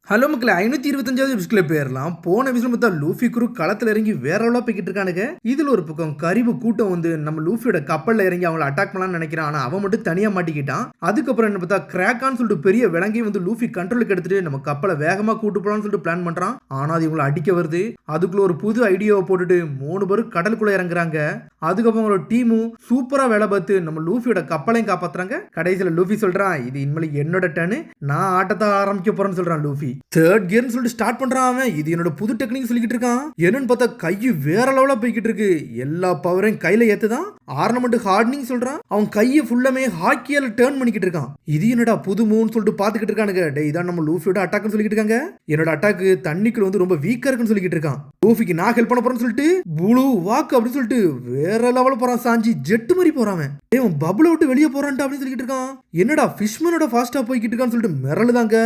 Hello மக்களே 525வது எபிசோட்ல போயிடலாம். போன எபிசோட் பார்த்தா லூஃபி குரூ களத்துல இறங்கி வேற லெவலா போய்கிட்டு இருக்கானுங்க. இதுல ஒரு பக்கம் கரிபு கூட்டம் வந்து நம்ம லூஃபியோட கப்பல்ல இறங்கி அவங்கள அட்டாக் பண்ணலாம்னு நினைக்கிறான். ஆனா அவன் மட்டும் தனியா மாட்டிக்கிட்டான். அதுக்கப்புறம் என்ன பார்த்தா கிராக்கான்னு சொல்லிட்டு பெரிய விலங்கையும் வந்து லூஃபி கண்ட்ரோலுக்கு எடுத்துட்டு நம்ம கப்பலை வேகமா கூட்டு போலாம்னு சொல்லிட்டு பிளான் பண்றான். ஆனா அது இவங்களை அடிக்க வருது. அதுக்குள்ள ஒரு புது ஐடியாவை போட்டுட்டு 3 பேரும் கடலுக்குள்ள இறங்குறாங்க. அதுக்கப்புறம் அவங்களோட டீமும் சூப்பரா வேலை பார்த்து நம்ம லூஃபியோட கப்பலையும் காப்பாத்துறாங்க. கடைசியில லூஃபி சொல்றான், இது இனிமேல் என்னோட டர்னு, நான் ஆட்டத்தை ஆரம்பிக்க போறேன்னு சொல்றான் லூஃபி. தேர்ட் கியர்னு சொல்லிட்டு ஸ்டார்ட் பண்றான். அவன் இது என்னோட புது டெக்னிக் சொல்லிக்கிட்டு இருக்கான். என்னன்னு பார்த்தா கை வேற லெவலா போய்கிட்டு இருக்கு. எல்லா பவரையும் கையில ஏத்துதான். ஆர்னமெண்ட் ஹார்டனிங் சொல்றான். அவன் கையை ஃபுல்லாமே ஹாக்கியால டர்ன் பண்ணிக்கிட்டு இருக்கான். இது என்னடா புது மூவ்னு சொல்லிட்டு பாத்துக்கிட்டு இருக்கானுங்க. டே இதான் நம்ம லூஃபியோட அட்டாக்னு சொல்லிக்கிட்டு இருக்காங்க. என்னோட அட்டாக் தண்ணிக்குள்ள வந்து ரொம்ப வீக்கா இருக்குன்னு சொல்லிக்கிட்டு இருக்கான். லூஃபிக்கு நான் ஹெல்ப் பண்ண போறேன்னு சொல்லிட்டு ப்ளூ வாக் அப்படின்னு சொல்லிட்டு வேற லெவல போறான். சாஞ்சி ஜெட் மாதிரி போறான். அவன் பபுள விட்டு வெளியே போறான்டா அப்படின்னு சொல்லிக்கிட்டு இருக்கான். என்னடா ஃபிஷ்மனோட ஃபாஸ்டா போய்கிட்டு இருக்கான்னு சொல்லிட்டு மிரளுதாங்க.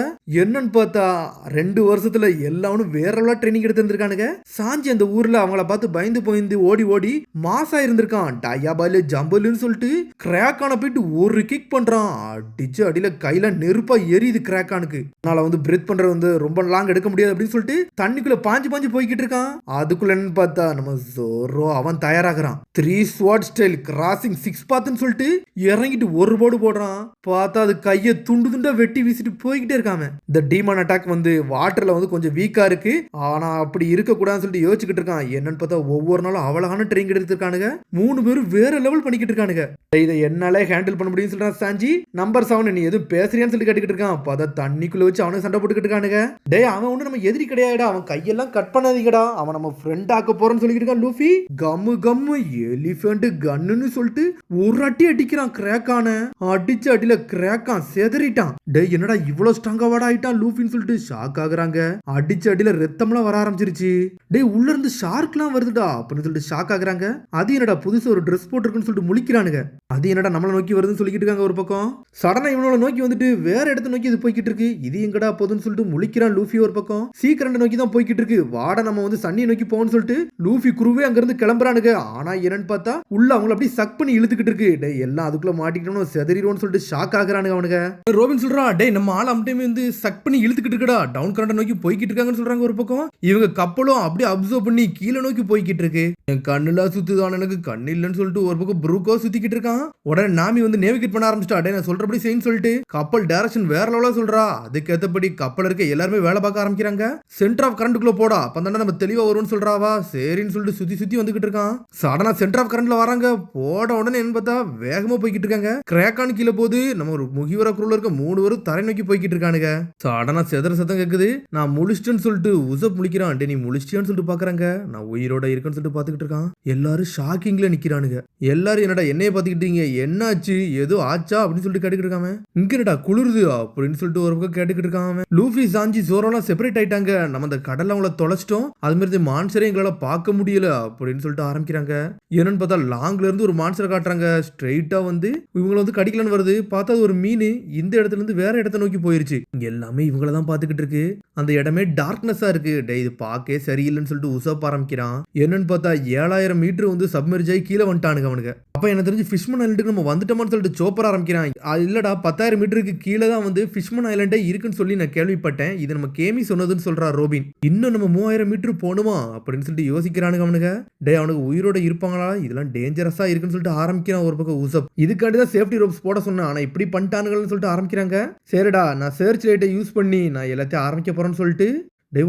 என்னன்னு பார்த்தா 2 வருஷத்துல எல்லாரும் வேற லெவலா ட்ரைனிங் எடுத்து இருந்திருக்கானுங்க. சாஞ்சி அந்த ஊர்ல அவங்கள பார்த்து பயந்து போயிருந்து ஓடி ஓடி மாசா இருந்திருக்கான். டயாபால ஜம்பல்னு சொல்லிட்டு கிராக்கான போயிட்டு ஒரு கிக் பண்றான். அடிச்சு அடியில கையில நெருப்பா எரியுது கிராக்கானுக்கு. அதனால வந்து பிரீத் பண்றது வந்து ரொம்ப லாங் எடுக்க முடியாது அப்படின்னு சொல்லிட்டு தண்ணிக்குள்ள பாஞ்சு பாஞ்சு போய்கிட்டு இருக்கான். அதுக்குள்ள என்ன பார்த்தா நம்ம ஜோரோ அவன் தயாராகிறான். 3 ஸ்வாட் ஸ்டைல் கிராசிங் 6 பாத்துன்னு சொல்லிட்டு இறங்கிட்டு ஒரு போடு போடுறான். பார்த்தா அது கையை துண்டு துண்டா வெட்டி வீசிட்டு போய்கிட்டே இருக்காம. இந்த டீமன் அட்டாக் வந்து வாட்டர்ல வந்து கொஞ்சம் வீக்கா இருக்கு. ஆனா அப்படி இருக்க கூடாதுன்னு சொல்லிட்டு யோசிச்சுக்கிட்டு இருக்கான். என்னன்னு பார்த்தா ஒவ்வொரு நாளும் அவ்வளவான ட்ரெயின் எடுத்துருக்கானுங்க. 3 பேரும் வேற லெவல் பண்ணிக்கிட்டு இருக்கானுங்க. இதை என்னால ஹேண்டில் பண்ண முடியும்னு சொல்றான் சாஞ்சி. நம்பர் 7 நீ எதுவும் பேசுறியான்னு சொல்லி கேட்டுக்கிட்டு இருக்கான். பார்த்தா தண்ணிக்குள்ள வச்சு அவனுக்கு சண்டை போட்டுக்கிட்டு இருக்கானுங்க. டே அவன் ஒண்ணு நம்ம எதிரி கிடையாடா, அவன் கையெல்லாம் கட் பண்ணாதீங்கடா, அவன் நம்ம ஃப்ரெண்ட் ஆக்க போறோம்னு சொல்லிக்கிட்டு இருக்கான் லூஃபி. கம்மு கம்மு எலிஃபென்ட் கன்னுன்னு சொல்லிட்டு ஒரு அடி அடிக்கிறான் கிராக்கான. அடிச்சு அடியில கிராக்கான் செதறிட்டான். டே என்னடா இவ்வளவு ஸ்ட்ராங்கா வாடா ஆயிட்டான் லூஃபின்னு சொல்லிட்டு ஷாக் ஆகுறாங்க. அடிச்சு அடியில ரத்தம்லாம் வர ஆரம்பிச்சிருச்சு. டே உள்ள இருந்து ஷார்க்லாம் வருதுடா அப்படின்னு சொல்லிட்டு ஷாக் ஆகுறாங்க. அது என்னடா புதுசு ஒரு ட்ரெஸ் போட்டுருக்குன்னு சொல்லிட்டு முழிக்கிறானுங்க. அது என்னடா நம்மள நோக்கி வருதுன்னு சொல்லிக்கிட்டு இருக்காங்க. ஒரு பக்கம் சடனா இவனோட நோக்கி வந்துட்டு வேற இடத்த நோக்கி இது போய்கிட்டு இருக்கு. இது எங்கடா போதுன்னு சொல்லிட்டு முழிக்கிறான் லூஃபி. ஒரு பக்கம் சீக்கிரம் நோக்கி தான் போய்கிட்டு இருக்கு. வாட நம்ம வந்து சன்னியை நோக்கி போகணும்னு சொல்லிட்டு லூஃபி குருவே அங்க இருந்து கிளம்புறானுங்க. ஆனா என்னன்னு பார்த்தா உள்ள அவங்கள அப்படியே சக் பண்ணி இழுத்துக்கிட்டு இருக்கு. டே எல்லாம் அதுக்குள்ள மாட்டிக்கணும் செதறிடுவோம்னு சொல்லிட்டு ஷாக் ஆகுறானுங்க அவனுங்க. ரோபின் சொல்றான், டே நம்ம ஆள் அம்டைமே வந்து சக் பண்ணி இழுத்துக்கிட்டு இருக்கடா, டவுன் கரண்ட நோக்கி போய்கிட்டு இருக்காங்கன்னு சொல்றாங்க. ஒரு பக்கம் இவங்க கப்பலும் அப்படியே அப்சர்வ் பண்ணி கீழே நோக்கி போய்கிட்டு இருக்கு. என் கண்ணுல சுத்துதான், எனக்கு கண்ணு இல்லைன்னு சொல்லிட்டு ஒரு பக்கம் ப்ரூக்கோ சுத்திக்கிட்டு இருக்கான். உடனே நாமி வந்து நேவிகேட் பண்ண ஆரம்பிச்சிட்டா. டே நான் சொல்றபடி செய்யன்னு சொல்லிட்டு கப்பல் டைரக்ஷன் வேற லெவலா சொல்றா. அதுக்கு ஏத்தபடி கப்பல் இருக்க எல்லாருமே வேலை பார்க்க ஆரம்பிக்கிறாங்க. சென்டர் ஆஃப் கரண்ட்டுக்குள்ள போடா, அப்பதான் நம்ம தெளிவா வரும்னு சொல்றாவா. சரின்னு சொல்லிட்டு சுத்தி சுத்தி வந்துகிட்டு இருக்கான். சடனா சென்டர் ஆஃப் கரண்ட்ல வராங்க. போட உடனே என்ன பார்த்தா வேகமா போய்கிட்டு இருக்காங்க. கிராக்கான் கீழே போது நம்ம ஒரு முகிவர குரூல இருக்க 3 பேரும் தரை நோக்கி போய்கிட்டு இருக்கானுங்க. சடனா செதற சத்தம் கேக்குது. நான் முழிச்சிட்டேன்னு சொல்லிட்டு உசப் முழிக்கிறான். டே நீ முழிச்சிட்டியான்னு சொல்லிட்டு பாக்குறாங்க. நான் உயிரோட இருக்கேன்னு சொல்லிட்டு பாத்துக்கிட்டு இருக்கான். எல்லாரும் ஷாக்கிங்ல நிக்கிறானுங்க. எல்லாரும் என்னடா என்னைய பாத்துக்கிட்டீங்க, என்னாச்சு ஏதோ ஆச்சா அப்படின்னு சொல்லிட்டு கேட்டுக்கிட்டு இருக்காம. இங்க என்னடா குளிருது அப்படின்னு சொல்லிட்டு ஒரு பக்கம் கேட்டுக்கிட்டு இருக்காம. லூஃபி சாஞ்சி ஜோரோலாம் செப்பரேட் ஆயிட்டாங்க. நம்ம அந்த கடல்ல அவங்கள தொலைச்சிட்டோம். அது மாதிரி மான்சரை எங்களால பார்க்க முடியல அப்படின்னு சொல்லிட்டு ஆரம்பிக்கிறாங்க. என்னன்னு பார்த்தா லாங்ல இருந்து ஒரு மான்சரை காட்டுறாங்க. ஸ்ட்ரெயிட்டா வந்து இவங்களை வந்து கடிக்கலன்னு வருது. பார்த்தா ஒரு மீன் இந்த இடத்துல இருந்து வேற இடத்த நோக்கி போயிருச்சு. இங்க எல்லாமே இவங்கள தான் பாத்துக்கிட்டு இருக்கு. அந்த இடமே டார்க்னஸா இருக்கு. டே இது பாக்கே சரியில்லைன்னு சொல்லிட்டு உசப் ஆரம்பிக்கிறான். என்னன்னு பார்த்தா 7000 மீட்டர் வந்து சப்மெர்ஜ் ஆகி கீழே வந்துட்டானுங்க அவனுங்க. அப்ப எனக்கு தெரிஞ்சு ஃபிஷ்மன் ஐலண்டுக்கு நம்ம வந்துட்டோம்னு சொல்லிட்டு சோப்பர் ஆரம்பிக்கிறான். இல்லடா 10,000 மீட்டருக்கு கீழே தான் வந்து ஃபிஷ்மன் ஐலண்டே இருக்குன்னு சொல்லி நான் கேள்விப்பட்டேன். இது நம்ம கேமி சொன்னதுன்னு சொல்றா ரோபின். இன்னும் நம்ம 3000 மீட்டர் போகணுமா அப்படின்னு சொல்லிட்டு யோசிக்கிறானுங்க அவனுங்க. டே அவனுக்கு உயிரோட இருப்பாங்களா, இதெல்லாம் டேஞ்சரஸா இருக்குன்னு சொல்லிட்டு ஆரம்பிக்கிறான் ஒரு பக்கம் உசப். இதுக்காண்டி தான் சேஃப்டி ரோப்ஸ் போட சொன்னேன், ஆனா இப்படி பண்ணிட்டானுங்கன்னு சொல்லிட்டு ஆரம்பிக்கிறாங்க. சரிடா நான் சர்ச் லைட்டை யூஸ் பண்ணி நான் எல்லாத்தையும் ஆரம்பிக்க போறேன்னு சொல்லிட்டு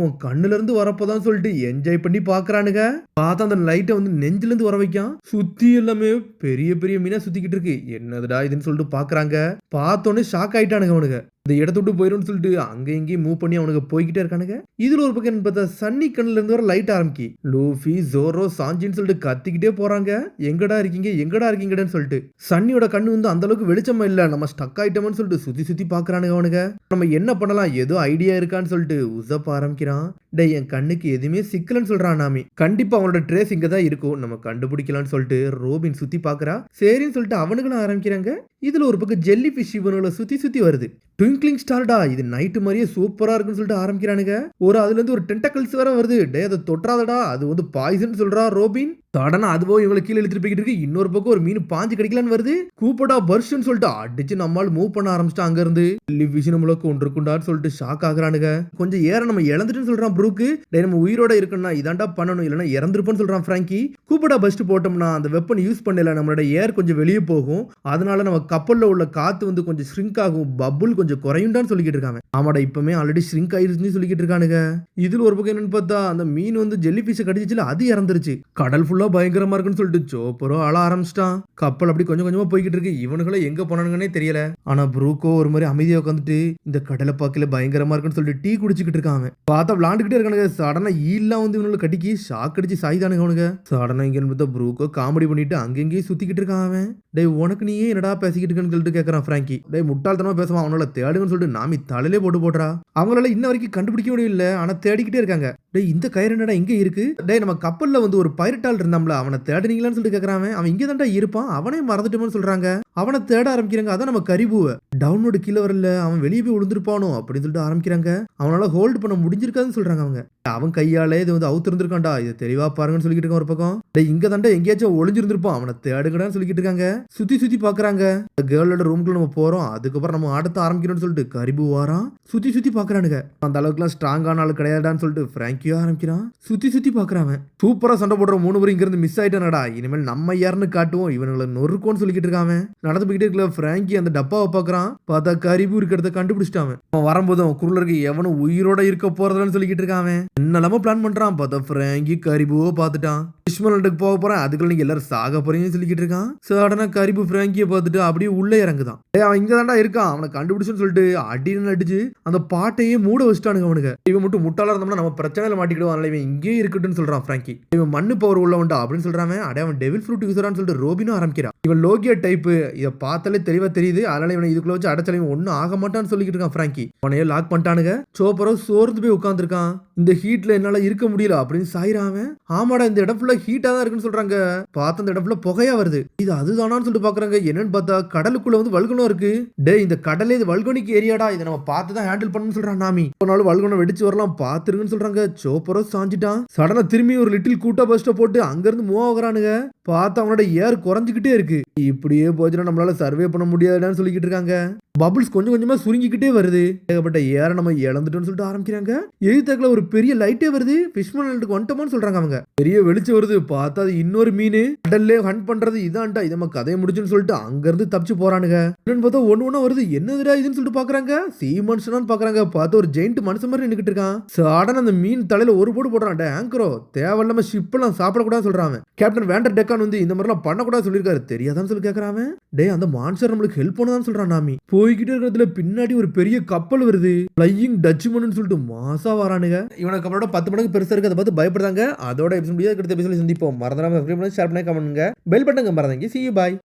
உன் கண்ணுல இருந்து வரப்போதான் சொல்லிட்டு என்ஜாய் பண்ணி பாக்குறானுங்க. பார்த்தா அந்த லைட்டை வந்து நெஞ்சில இருந்து வர வைக்கான். சுத்தி எல்லாமே பெரிய பெரிய மீனா சுத்திக்கிட்டு இருக்கு. என்னதுடா இதுன்னு சொல்லிட்டு பாக்குறாங்க. பார்த்தோன்னே ஷாக் ஆயிட்டானுங்க அவனுங்க. இந்த இடத்த விட்டு போயிடும் சொல்லிட்டு அங்க இங்கேயும் மூவ் பண்ணி அவனுக்கு போய்கிட்டே இருக்கானுங்க. இதுல ஒரு பக்கம் பார்த்தா சன்னி கண்ணுல இருந்து வர லைட் ஆரம்பிக்கி. லூஃபி ஜோரோ சாஞ்சின்னு சொல்லிட்டு கத்திக்கிட்டே போறாங்க. எங்கடா இருக்கீங்க எங்கடா இருக்கீங்கன்னு சொல்லிட்டு. சன்னியோட கண்ணு வந்து அந்த அளவுக்கு வெளிச்சமா இல்ல, நம்ம ஸ்டக் ஆயிட்டோம்னு சொல்லிட்டு சுத்தி சுத்தி பாக்குறானுங்க அவனுங்க. நம்ம என்ன பண்ணலாம் ஏதோ ஐடியா இருக்கான்னு சொல்லிட்டு உசப் ஆரம்பிக்கிறான். டே என் கண்ணுக்கு எதுவுமே சிக்கலன்னு சொல்றான் நாமி. கண்டிப்பா அவனோட ட்ரேஸ் இங்க தான் இருக்கும், நம்ம கண்டுபிடிக்கலாம்னு சொல்லிட்டு ரோபின் சுத்தி பாக்குறா. சரின்னு சொல்லிட்டு அவனுங்களும் ஆரம்பிக்கிறாங்க. இதுல ஒரு பக்கம் ஜெல்லி ஃபிஷ் இவனுங்களை சுத்தி சுத்தி வருது. ட்விங்க்லிங் ஸ்டார்டா இது நைட்டு மாதிரியே சூப்பரா இருக்குன்னு சொல்லிட்டு ஆரம்பிக்கிறானுங்க. அதுல இருந்து ஒரு டென்டக்கல்ஸ் வேற வருது. டே அதை தொட்டாதடா அது வந்து பாய்சன் சொல்றா ரோபின். சடனா அதுவோ இவங்களை கீழே இழுத்துட்டு போய்கிட்டு இருக்கு. இன்னொரு பக்கம் ஒரு மீன் பாஞ்சு கிடைக்கலான்னு வருது. கூப்படா பர்ஸ்ட்னு சொல்லிட்டு அடிச்சு நம்மால் மூவ் பண்ண ஆரம்பிச்சிட்டா. அங்க இருந்து லிவிஷ் நம்மள கொண்டிருக்குண்டான்னு சொல்லிட்டு ஷாக் ஆகுறானுங்க. கொஞ்சம் ஏற நம்ம இழந்துட்டுன்னு சொல்றான் ப்ரூக்கு. டேய் நம்ம உயிரோட இருக்கணும்னா இதாண்டா பண்ணணும், இல்லைன்னா இறந்துருப்போன்னு சொல்றான் ஃப்ராங்கி. கூப்படா பஸ்ட் போட்டோம்னா அந்த வெப்பன் யூஸ் பண்ணல நம்மளோட ஏர் கொஞ்சம் வெளியே போகும். அதனால நம்ம கப்பல்ல உள்ள காத்து வந்து கொஞ்சம் ஷ்ரிங்க் ஆகும், பபுள் கொஞ்சம் குறையும்டான்னு சொல்லிக்கிட்டு இருக்காங்க. ஆமாடா இப்பவுமே ஆல்ரெடி ஷ்ரிங்க் ஆயிருச்சுன்னு சொல்லிக்கிட்டு இருக்கானுங்க. இதுல ஒரு பக்கம் என்னன்னு பார்த்தா அந்த மீன் வந்து ஜெல்லி ஃபிஷ் கடிச்சிச்சுல, அது இறந்துருச்சு. கடல் ஃபுல்லா பயங்கரமா இருக்குன்னு சொல்லிட்டு சோப்பரோ அழ ஆரம்பிச்சிட்டான். கப்பல் அப்படி கொஞ்சம் கொஞ்சமா போய்கிட்டு இருக்கு. இவனுங்கள எங்க போனானுங்கன்னே தெரியல. ஆனா ப்ரூக்கோ ஒரு மாதிரி அமைதியா உட்காந்துட்டு இந்த கடலை பாக்கல பயங்கரமா இருக்குன்னு சொல்லிட்டு டீ குடிச்சுக்கிட்டு இருக்காங்க. பார்த்தா விளாண்டுக்கிட்டே இருக்கானுங்க. சடனா ஈலாம் வந்து இவனுங்களை கட்டிக்கி ஷாக் அடிச்சு சாய்தானுங்க அவனுங்க. சடனா இங்க பார்த்தா ப்ரூக்கோ காமெடி பண்ணிட்டு அங்கெங்கேயும் சுத்திக்கிட்டு இருக்கான் அவன். டேய் உனக்கு நீயே என்னடா பேசிக்கிட்டு இருக்கன்னு சொல்லிட்டு கேட்கறான் ஃப்ராங்கி. டேய் முட்டாள்தனமா பேசுவான், அவனால தேடுங்கன்னு சொல்லிட்டு நாமி தலையிலே போடுறா. அவங்களால இன்ன வரைக்கும் கண்டுபிடிக்க முடியல, ஆனா தேடிக்கிட்டே இருக்காங்க. டேய் இந்த கயிறு என்னடா இங்க இருக்கு? டேய் நம்ம கப்பல்ல வந்து ஒரு பைரட்டால் இருந்தாம்ல, அவனை தேடுனீங்களான்னு சொல்லிட்டு கேக்குறான். அவன் இங்க தான்டா இருப்பான், அவனே மறந்துட்டோம்னு சொல்றாங்க. அவனை தேட ஆரம்பிக்கிறாங்க. அதான் நம்ம கரிபுவ டவுன்லோடு கீழே வரல, அவன் வெளியே போய் விழுந்திருப்பானோ அப்படின்னு சொல்லிட்டு ஆரம்பிக்கிறாங்க. அவனால ஹோல்டு பண்ண முடிஞ்சிருக்காதுன்னு சொல்றாங்க அவங்க. அவன் கையாலே இது வந்து அவுத்து இருந்திருக்கான்டா, இது தெளிவா பாருங்கன்னு சொல்லிட்டு இருக்கான் ஒரு பக்கம். டேய் இங்க தான்டா எங்கேயாச்சும் ஒளிஞ்சிருந்திருப்பான், அவனை தேடுங்கடான்னு சொல்லிட்டு இருக்காங்க. சுத்தி சுத்தி பாக்குறாங்க. கேர்ளோட ரூம்குள்ள நம்ம போறோம், அதுக்கப்புறம் நம்ம ஆட்டத்தை ஆரம்பிக்கணும்னு சொல்லிட்டு கரிபு வாரான். சுத்தி சுத்தி பாக்குறானுங்க. அந்த அளவுக்குலாம் ஸ்ட்ராங்கான ஆள் கிடையாதான்னு சொல்லிட்டு பிராங்கியோ ஆரம்பிக்கிறான். சுத்தி சுத்தி பாக்குறான். சூப்பரா சண்டை போடுற 3 பேரும் இங்க இருந்து மிஸ் ஆயிட்டானடா, இனிமேல் நம்ம யாருன்னு காட்டுவோம், இவனுங்களை நொறுக்கோன்னு சொல்லிக்கிட்டு இருக்கான். நடந்து போய்கிட்டே இருக்கல. பிராங்கி அந்த டப்பாவை பாக்குறான். பார்த்தா கரிபு இருக்கிறத கண்டுபிடிச்சிட்டான். அவன் வரும்போது அவன் குருளருக்கு எவனும் உயிரோட இருக்க போறதுன்னு சொல்லிக்கிட்டு இருக்கான். என்னெல்லாம பிளான் பண்றான். பார்த்தா பிராங்கி கரிபுவோ பார்த்துட்டான். டிஷ்மலண்டுக்கு போக போறேன், அதுக்குள்ள நீங்க எல்லாரும் சாக போறீங்கன்னு சொல்லிக்கிட்டு இருக்கான். சடனா கரிபு பிராங்கியை பார்த்துட்டு அப்படியே உள்ளே இறங்குதான். அவன் இங்க தாண்டா இருக்கான், அவனை கண்டுபிடிச்சுன்னு சொல்லிட்டு அடின்னு அடிச்சு அந்த பாட்டையே மூட வச்சுட்டானுங்க அவனுங்க. இவன் மட்டும் முட்டாளா இருந்தோம்னா நம்ம பிரச்சனையில மாட்டிக்கிடுவான், இவன் இங்கே இருக்கட்டும்னு சொல்றான் பிராங்கி. இவன் மண்ணு பவர் உள்ளவன்டா அப்படின்னு சொல்றான். அடே அவன் டெவில் ஃப்ரூட் யூசரான்னு சொல்லிட்டு ரோபினும் ஆரம்பிக்கிறான். இவன் லோகியா டைப், இதை பார்த்தாலே தெளிவா தெரியுது. அதனால இவனை இதுக்குள்ள வச்சு அடைச்சாலும் ஒன்னும் ஆக மாட்டான்னு சொல்லிக்கிட்டு இருக்கான் பிராங்கி. அவனையோ லாக் பண்ணிட்டானுங்க. சோப்பரோ சோர்ந்து போய் உட்காந்துருக்கான். இந்த ஹீட்ல என்னால இருக்க முடியல அப்படின்னு சாயிராம. ஆமாடா இந்த இடம் ஃபுல்லா ஹீட்டா தான் இருக்குன்னு சொல்றாங்க. பார்த்த இந்த இடம் ஃபுல்லா புகையா வருது, இது அதுதானான்னு சொல்லிட்டு பாக்குறாங்க. என்னன்னு பார்த்தா கடலுக்குள்ள வந்து வல்கனம் இருக்கு. டே இந்த கடலே இது வல்கனிக் ஏரியாடா, இதை நம்ம பார்த்து தான் ஹேண்டில் பண்ணணும்னு சொல்றான் நாமி. ஒரு நாள் வல்கனம் வெடிச்சு வரலாம் பாத்துருங்கன்னு சொல்றாங்க. சோப்பரோ சாஞ்சிட்டான். சடனா திரும்பி ஒரு லிட்டில் கூட்டா பஸ்ட போட்டு அங்க இருந்து மூவ் ஆகுறானுங்க. பார்த்தா அவனோட ஏர் குறைஞ்சிக்கிட்டே இருக்கு. இப்படியே போச்சுன்னா நம்மளால சர்வே பண்ண முடியாதுன்னு சொல்லிக்கிட்டு இருக்காங்க. பபிள்ஸ் கொஞ்சம் கொஞ்சமா சுருங்கிக்கிட்டே வருது. ஏகப்பட்ட ஏற நம்ம இழந்துட்டோம்னு சொல்லிட்டு ஆரம்பிக்கிறாங்க. எழுத்தாக்குல ஒரு பெரிய லைட்டே வருது. ஃபிஷ்மேனுக்கு வந்துட்டோம்னு சொல்றாங்க அவங்க. பெரிய வெளிச்சம் வருது. பார்த்தா அது இன்னொரு மீன் கடல்லே ஹண்ட் பண்றது இதான்டா, இதை நம்ம கதையை முடிச்சுன்னு சொல்லிட்டு அங்க இருந்து தப்பிச்சு போறானுங்க. என்னன்னு பார்த்தா ஒண்ணு வருது. என்னதுடா இதுன்னு சொல்லிட்டு பாக்குறாங்க. சீ மனுஷனான்னு பாக்குறாங்க. பார்த்தா ஒரு ஜெயிண்ட் மனுஷன் மாதிரி நின்னுக்கிட்டு இருக்கான். சடனா அந்த மீன் தலையில ஒரு போடு போடுறான். ஆங்கரோ தேவையில்லாம ஷிப் எல்லாம் சாப்பிடக்கூடாது சொல்றாங்க. கேப்டன் வேண்டர் டெக்கான் வந்து இந்த மாதிரிலாம் பண்ணக்கூடாது சொல்லியிருக்காரு, தெரியாதான்னு சொல்லி கேட்கறான். டே அந்த மான்ஸ்டர் நம்மளுக்கு ஹெல்ப் பண்ணதான் சொல்றான் நாமி. போய்கிட்டே இருக்கிறதுல பின்னாடி ஒரு பெரிய கப்பல் வருது. ஃப்ளையிங் டச்சுமன் சொல்லிட்டு மாசா வரானுங்க. இவனுக்கு கப்பலோட 10 மடங்கு பெருசா இருக்கு. அதை பார்த்து பயப்படுறாங்க. அதோட எபிசோட் சந்திப்போம். மறந்துடாம ஷேர் பண்ணி கமெண்ட் பண்ணுங்க. பெல் பட்டன் மறந்துங்க. See you bye.